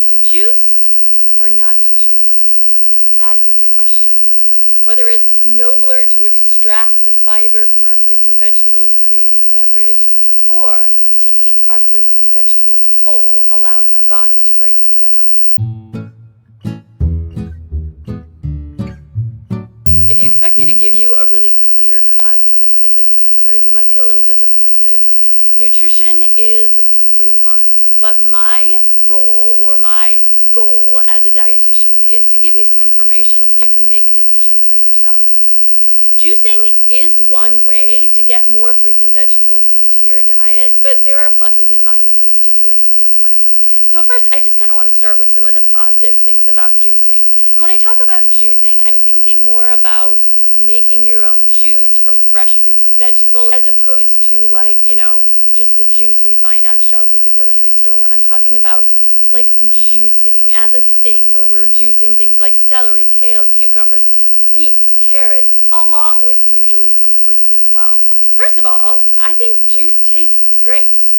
To juice or not to juice? That is the question. Whether it's nobler to extract the fiber from our fruits and vegetables, creating a beverage, or to eat our fruits and vegetables whole, allowing our body to break them down. If you expect me to give you a really clear-cut, decisive answer, you might be a little disappointed. Nutrition is nuanced, but my role or my goal as a dietitian is to give you some information so you can make a decision for yourself. Juicing is one way to get more fruits and vegetables into your diet, but there are pluses and minuses to doing it this way. So first, I just kind of want to start with some of the positive things about juicing. And when I talk about juicing, I'm thinking more about making your own juice from fresh fruits and vegetables, as opposed to just the juice we find on shelves at the grocery store. I'm talking about juicing as a thing where we're juicing things like celery, kale, cucumbers, beets, carrots, along with usually some fruits as well. First of all, I think juice tastes great.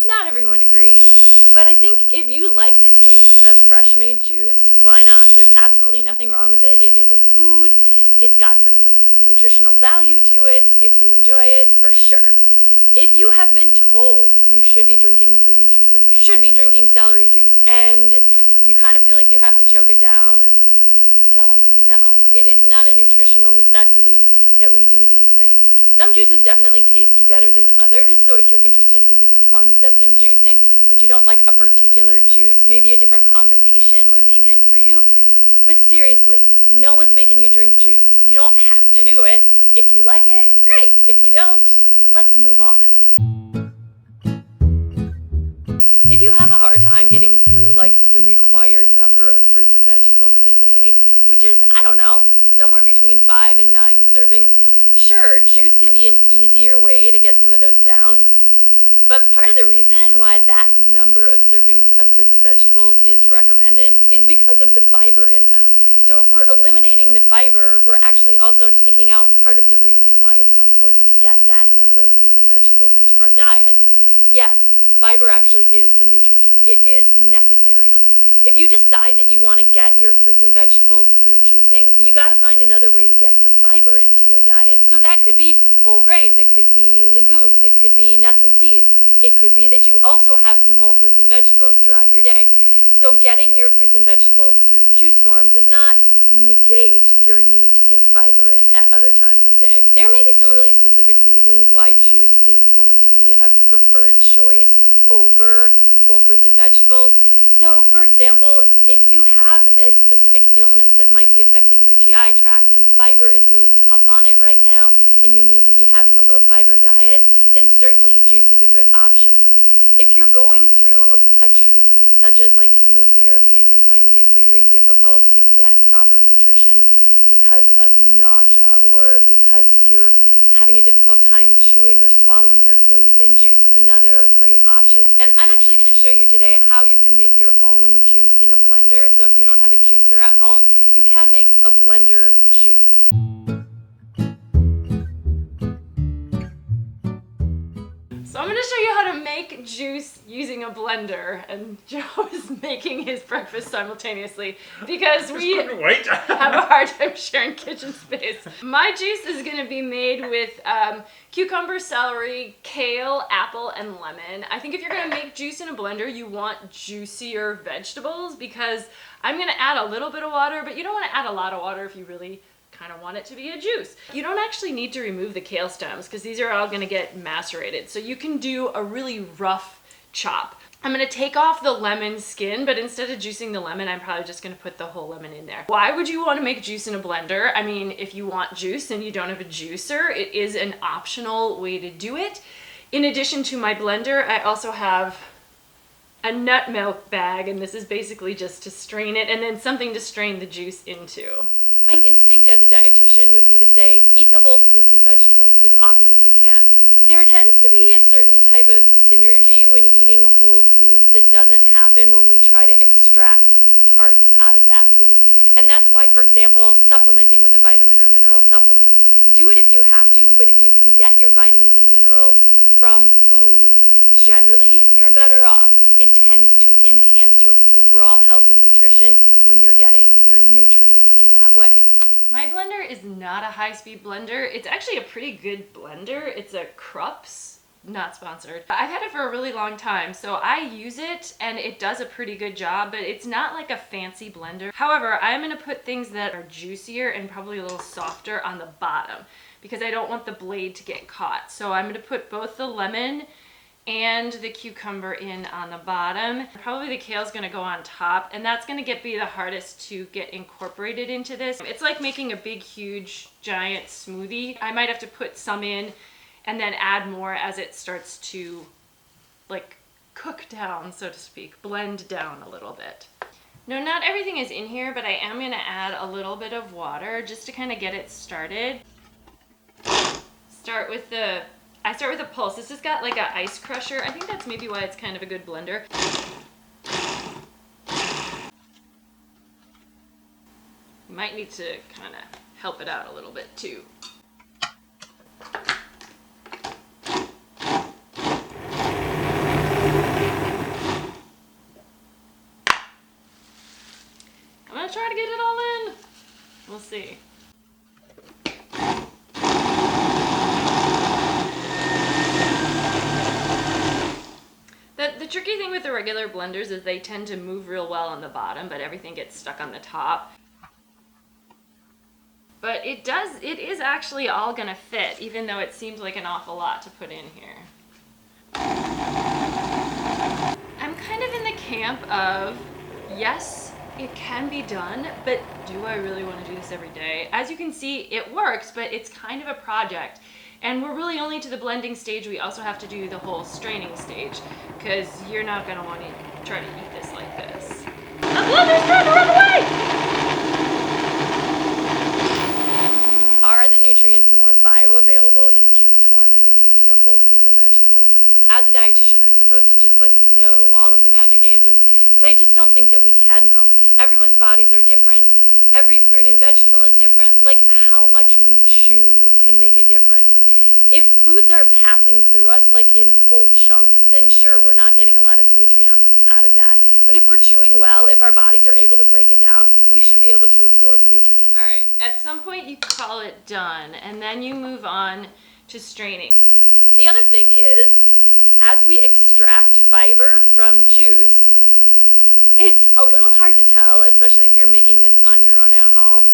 Not everyone agrees, but I think if you like the taste of fresh made juice, why not? There's absolutely nothing wrong with it. It is a food. It's got some nutritional value to it. If you enjoy it, for sure. If you have been told you should be drinking green juice or you should be drinking celery juice and you kind of feel like you have to choke it down, don't know. It is not a nutritional necessity that we do these things. Some juices definitely taste better than others, so if you're interested in the concept of juicing, but you don't like a particular juice, maybe a different combination would be good for you. But seriously, no one's making you drink juice. You don't have to do it. If you like it, great. If you don't, let's move on. If you have a hard time getting through the required number of fruits and vegetables in a day, which is, somewhere between 5 and 9 servings, sure, juice can be an easier way to get some of those down. But part of the reason why that number of servings of fruits and vegetables is recommended is because of the fiber in them. So if we're eliminating the fiber, we're actually also taking out part of the reason why it's so important to get that number of fruits and vegetables into our diet. Yes, fiber actually is a nutrient. It is necessary. If you decide that you want to get your fruits and vegetables through juicing, you got to find another way to get some fiber into your diet. So that could be whole grains, it could be legumes, it could be nuts and seeds. It could be that you also have some whole fruits and vegetables throughout your day. So getting your fruits and vegetables through juice form does not negate your need to take fiber in at other times of day. There may be some really specific reasons why juice is going to be a preferred choice over whole fruits and vegetables. So for example, if you have a specific illness that might be affecting your GI tract and fiber is really tough on it right now and you need to be having a low fiber diet, then certainly juice is a good option. If you're going through a treatment such as chemotherapy and you're finding it very difficult to get proper nutrition because of nausea or because you're having a difficult time chewing or swallowing your food, then juice is another great option. And I'm actually going to show you today how you can make your own juice in a blender. So if you don't have a juicer at home, you can make a blender juice. So I'm going to show you how to make juice using a blender, and Joe is making his breakfast simultaneously because we have a hard time sharing kitchen space. My juice is going to be made with cucumber, celery, kale, apple, and lemon. I think if you're going to make juice in a blender, you want juicier vegetables because I'm going to add a little bit of water, but you don't want to add a lot of water if you really kind of want it to be a juice. You don't actually need to remove the kale stems because these are all going to get macerated. So you can do a really rough chop. I'm going to take off the lemon skin, but instead of juicing the lemon, I'm probably just going to put the whole lemon in there. Why would you want to make juice in a blender? I mean, if you want juice and you don't have a juicer, it is an optional way to do it. In addition to my blender, I also have a nut milk bag, and this is basically just to strain it and then something to strain the juice into. My instinct as a dietitian would be to say, eat the whole fruits and vegetables as often as you can. There tends to be a certain type of synergy when eating whole foods that doesn't happen when we try to extract parts out of that food. And that's why, for example, supplementing with a vitamin or mineral supplement. Do it if you have to, but if you can get your vitamins and minerals from food, generally you're better off. It tends to enhance your overall health and nutrition when you're getting your nutrients in that way. My blender is not a high-speed blender. It's actually a pretty good blender. It's a Krups, not sponsored. I've had it for a really long time, so I use it and it does a pretty good job, but it's not like a fancy blender. However, I'm gonna put things that are juicier and probably a little softer on the bottom because I don't want the blade to get caught. So I'm gonna put both the lemon and the cucumber in on the bottom. Probably the kale's gonna go on top, and that's gonna be the hardest to get incorporated into this. It's like making a big, huge, giant smoothie. I might have to put some in and then add more as it starts to like cook down, so to speak, blend down a little bit. No, not everything is in here, but I am gonna add a little bit of water just to kind of get it started. I start with a pulse. This has got like an ice crusher. I think that's maybe why it's kind of a good blender. You might need to kind of help it out a little bit too. I'm gonna try to get it all in. We'll see. The tricky thing with the regular blenders is they tend to move real well on the bottom, but everything gets stuck on the top. But it is actually all gonna fit, even though it seems like an awful lot to put in here. I'm kind of in the camp of, yes, it can be done, but do I really want to do this every day? As you can see, it works, but it's kind of a project. And we're really only to the blending stage. We also have to do the whole straining stage, because you're not going to want to try to eat this like this. The blender's trying to run away! Are the nutrients more bioavailable in juice form than if you eat a whole fruit or vegetable? As a dietitian, I'm supposed to just like know all of the magic answers, but I just don't think that we can know. Everyone's bodies are different. Every fruit and vegetable is different. Like how much we chew can make a difference. If foods are passing through us like in whole chunks, then sure, we're not getting a lot of the nutrients out of that. But if we're chewing well, if our bodies are able to break it down, we should be able to absorb nutrients. All right, at some point you call it done, and then you move on to straining. The other thing is, as we extract fiber from juice, it's a little hard to tell, especially if you're making this on your own at home,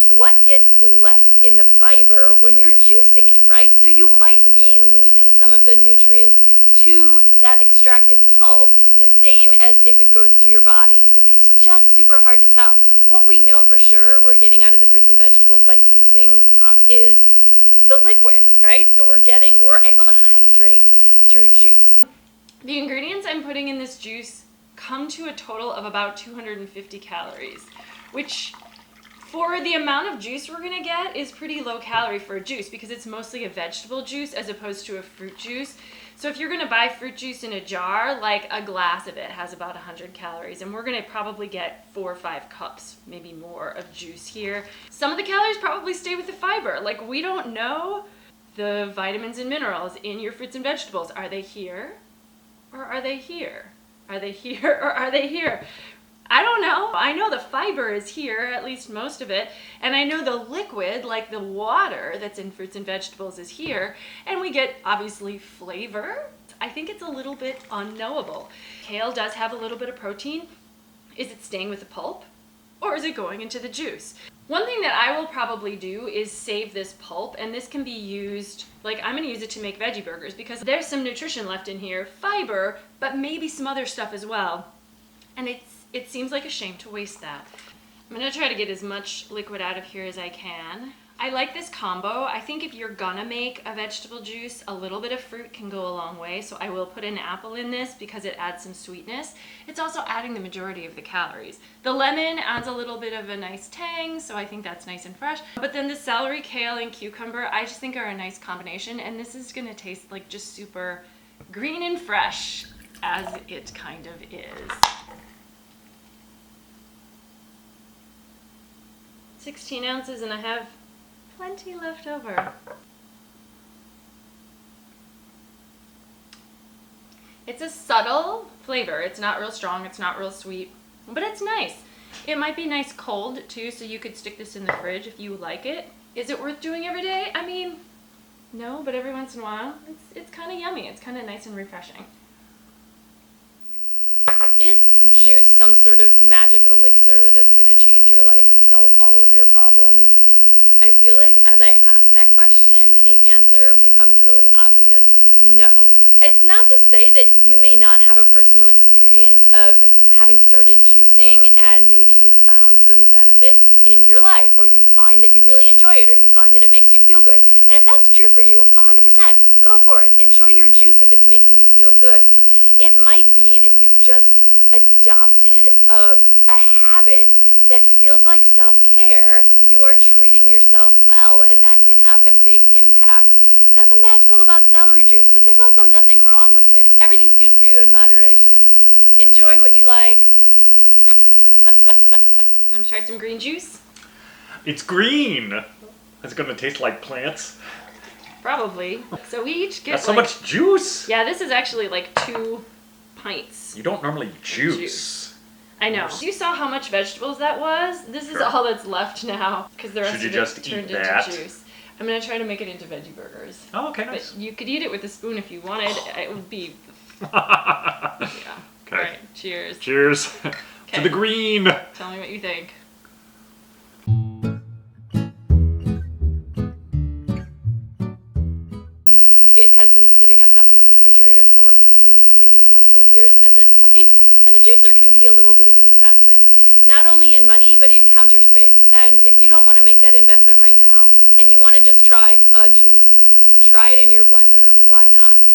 what gets left in the fiber when you're juicing it, right? So you might be losing some of the nutrients to that extracted pulp, the same as if it goes through your body. So it's just super hard to tell. What we know for sure we're getting out of the fruits and vegetables by juicing is the liquid, right? So we're able to hydrate through juice. The ingredients I'm putting in this juice come to a total of about 250 calories, which for the amount of juice we're gonna get is pretty low calorie for a juice because it's mostly a vegetable juice as opposed to a fruit juice. So if you're gonna buy fruit juice in a jar, like a glass of it has about 100 calories, and we're gonna probably get 4 or 5 cups, maybe more, of juice here. Some of the calories probably stay with the fiber. Like, we don't know the vitamins and minerals in your fruits and vegetables. Are they here or are they here? Are they here or are they here? I don't know. I know the fiber is here, at least most of it, and I know the liquid, like the water that's in fruits and vegetables, is here, and we get, obviously, flavor. I think it's a little bit unknowable. Kale does have a little bit of protein. Is it staying with the pulp, or is it going into the juice? One thing that I will probably do is save this pulp, and this can be used, like I'm gonna use it to make veggie burgers because there's some nutrition left in here, fiber, but maybe some other stuff as well. And it seems like a shame to waste that. I'm gonna try to get as much liquid out of here as I can. I like this combo. I think if you're gonna make a vegetable juice, a little bit of fruit can go a long way, so I will put an apple in this because it adds some sweetness. It's also adding the majority of the calories. The lemon adds a little bit of a nice tang, so I think that's nice and fresh. But then the celery, kale, and cucumber, I just think are a nice combination, and this is gonna taste like just super green and fresh, as it kind of is. 16 ounces, and I have plenty left over. It's a subtle flavor. It's not real strong, it's not real sweet, but it's nice. It might be nice cold too, so you could stick this in the fridge if you like it. Is it worth doing every day? I mean, no, but every once in a while, it's kind of yummy. It's kind of nice and refreshing. Is juice some sort of magic elixir that's going to change your life and solve all of your problems? I feel like as I ask that question, the answer becomes really obvious. No. It's not to say that you may not have a personal experience of having started juicing and maybe you found some benefits in your life, or you find that you really enjoy it, or you find that it makes you feel good. And if that's true for you, 100%, go for it. Enjoy your juice if it's making you feel good. It might be that you've just adopted a habit that feels like self-care. You are treating yourself well, and that can have a big impact. Nothing magical about celery juice, but there's also nothing wrong with it. Everything's good for you in moderation. Enjoy what you like. You want to try some green juice? It's green! Is it going to taste like plants? Probably. So we each get That's so much juice! Yeah, this is actually like 2 pints. You don't normally juice. I know. You saw how much vegetables that was? This is all that's left now, because the rest of it turned into juice. I'm going to try to make it into veggie burgers. Oh, okay, nice. But you could eat it with a spoon if you wanted. It would be... Yeah. Okay. All right, cheers. Cheers to the green. Tell me what you think. It has been sitting on top of my refrigerator for maybe multiple years at this point. And a juicer can be a little bit of an investment, not only in money, but in counter space. And if you don't want to make that investment right now, and you want to just try a juice, try it in your blender. Why not?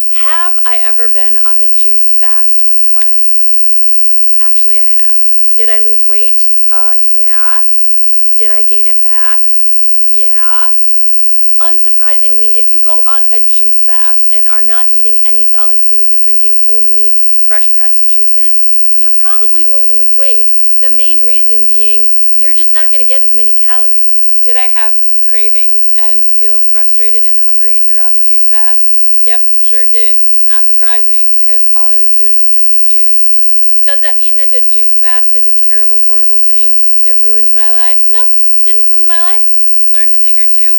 Have I ever been on a juice fast or cleanse? Actually, I have. Did I lose weight? Yeah. Did I gain it back? Yeah. Unsurprisingly, if you go on a juice fast and are not eating any solid food but drinking only fresh pressed juices, you probably will lose weight. The main reason being you're just not going to get as many calories. Did I have cravings and feel frustrated and hungry throughout the juice fast? Yep, sure did. Not surprising, because all I was doing was drinking juice. Does that mean that the juice fast is a terrible, horrible thing that ruined my life? Nope, didn't ruin my life. Learned a thing or two.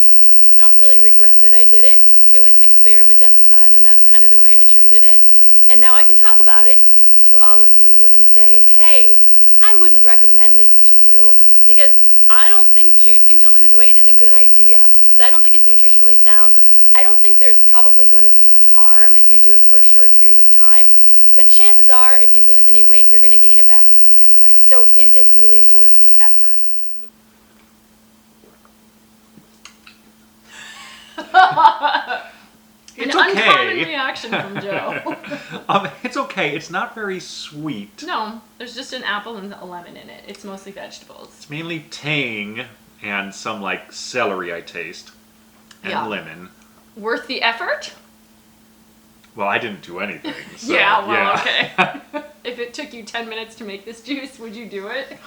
Don't really regret that I did it. It was an experiment at the time, and that's kind of the way I treated it. And now I can talk about it to all of you and say, hey, I wouldn't recommend this to you, because I don't think juicing to lose weight is a good idea, because I don't think it's nutritionally sound. I don't think there's probably going to be harm if you do it for a short period of time, but chances are if you lose any weight, you're going to gain it back again anyway. So is it really worth the effort? It's An okay. uncommon reaction from Joe. It's okay. It's not very sweet. No, there's just an apple and a lemon in it. It's mostly vegetables. It's mainly tang and some like celery I taste and lemon. Worth the effort? Well, I didn't do anything. So, Okay. If it took you 10 minutes to make this juice, would you do it?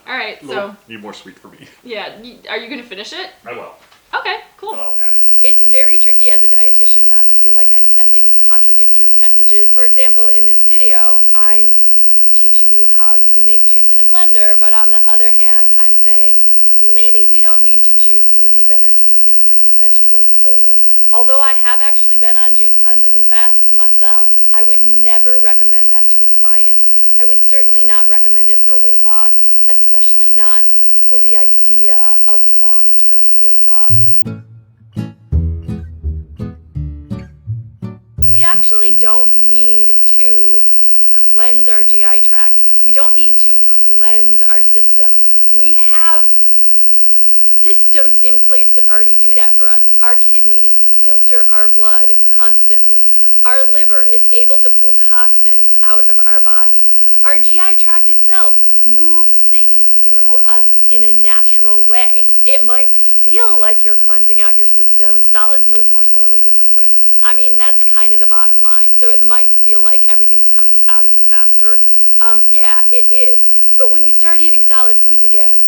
All right, so... Need more sweet for me. Yeah, are you going to finish it? I will. Okay, cool. I'll add it. It's very tricky as a dietitian not to feel like I'm sending contradictory messages. For example, in this video, I'm teaching you how you can make juice in a blender, but on the other hand, I'm saying maybe we don't need to juice. It would be better to eat your fruits and vegetables whole. Although I have actually been on juice cleanses and fasts myself, I would never recommend that to a client. I would certainly not recommend it for weight loss, especially not for the idea of long-term weight loss. We actually don't need to cleanse our GI tract. We don't need to cleanse our system. We have systems in place that already do that for us. Our kidneys filter our blood constantly. Our liver is able to pull toxins out of our body. Our GI tract itself moves things through us in a natural way. It might feel like you're cleansing out your system. Solids move more slowly than liquids. I mean, that's kind of the bottom line. So it might feel like everything's coming out of you faster. Yeah, it is. But when you start eating solid foods again,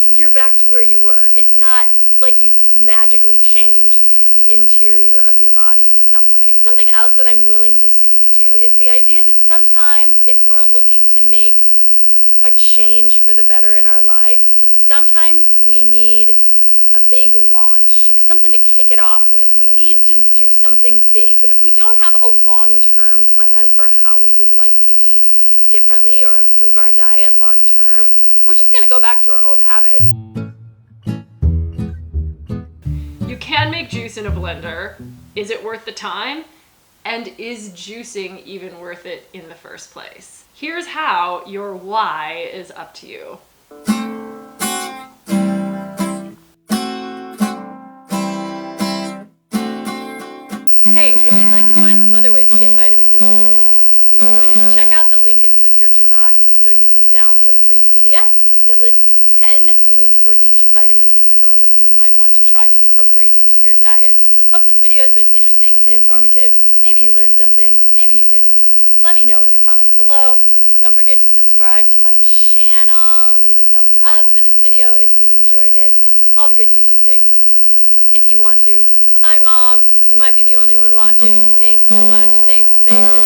you're back to where you were. It's not like you've magically changed the interior of your body in some way. Something else that I'm willing to speak to is the idea that sometimes if we're looking to make a change for the better in our life, sometimes we need a big launch, like something to kick it off with. We need to do something big. But if we don't have a long-term plan for how we would like to eat differently or improve our diet long-term, we're just gonna go back to our old habits. You can make juice in a blender. Is it worth the time? And is juicing even worth it in the first place? Here's how. Your why is up to you. Hey, if you'd like to find some other ways to get vitamins and minerals from food, check out the link in the description box so you can download a free PDF that lists 10 foods for each vitamin and mineral that you might want to try to incorporate into your diet. Hope this video has been interesting and informative. Maybe you learned something, maybe you didn't. Let me know in the comments below. Don't forget to subscribe to my channel. Leave a thumbs up for this video if you enjoyed it. All the good YouTube things, if you want to. Hi, Mom. You might be the only one watching. Thanks so much. Thanks.